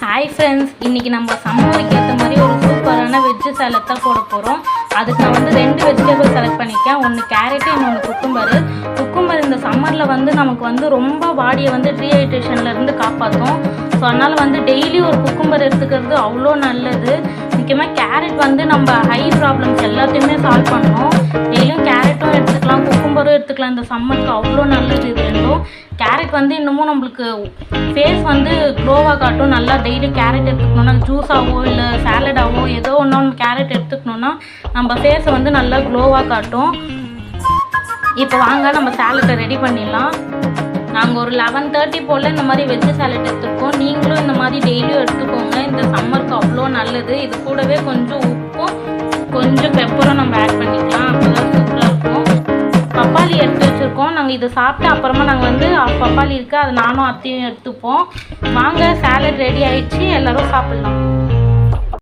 Hi friends, இன்றைக்கி நம்ம சம்மருக்கு ஏற்ற மாதிரி ஒரு சூப்பரான வெஜ்ஜு சாலட் தான் போட போகிறோம். அதுக்கு நான் வந்து 2 வெஜிடபிள் செலக்ட் பண்ணியிருக்கேன். ஒன்று கேரட்டு, இன்னொன்று குக்கும்பர் இந்த சம்மரில் வந்து நமக்கு வந்து ரொம்ப பாடியை வந்து டீஹைட்ரேஷன்லேருந்து காப்பாற்றும். ஸோ அதனால் வந்து டெய்லி ஒரு குக்கும்பர் எடுத்துக்கிறது அவ்வளோ நல்லது. முக்கியமாக கேரட் வந்து நம்ம ஹை ப்ராப்ளம்ஸ் எல்லாத்தையுமே சால்வ் பண்ணணும். டெய்லியும் கேரட்டும் எடுத்துக்கலாம், குக்கும்பரும் எடுத்துக்கலாம். இந்த சம்மருக்கு அவ்வளோ நல்லது இது ரெண்டும். கேரட் வந்து இன்னமும் நம்மளுக்கு ஃபேஸ் வந்து க்ளோவாக காட்டும். நல்லா டெய்லி கேரட் எடுத்துக்கணுன்னா ஜூஸாவோ இல்லை சாலடாவோ ஏதோ ஒன்று கேரட் எடுத்துக்கணுன்னா நம்ம ஃபேஸை வந்து நல்லா க்ளோவாக காட்டும். இப்போ வாங்க நம்ம சாலட்டை ரெடி பண்ணிடலாம். நாங்கள் ஒரு 11:30 போல் இந்த மாதிரி வெஜ்ஜு சாலட் எடுத்துருக்கோம். நீங்களும் இந்த மாதிரி டெய்லியும் எடுத்துக்கோங்க. இந்த சம்மருக்கு அவ்வளோ நல்லது. இது கூடவே கொஞ்சம் உப்பும் கொஞ்சம் பெப்பரும் நம்ம ஆட் பண்ணிக்கலாம். அப்போ தான் சூப்பராக இருக்கும். பப்பாளி எடுத்து வச்சுருக்கோம். நாங்கள் இதை சாப்பிட்டு அப்புறமா நாங்கள் வந்து பப்பாளி இருக்குது, அதை நானும் அத்தையும் எடுத்துப்போம். வாங்க, சாலட் ரெடி ஆகிடுச்சு, எல்லோரும் சாப்பிட்லாம்.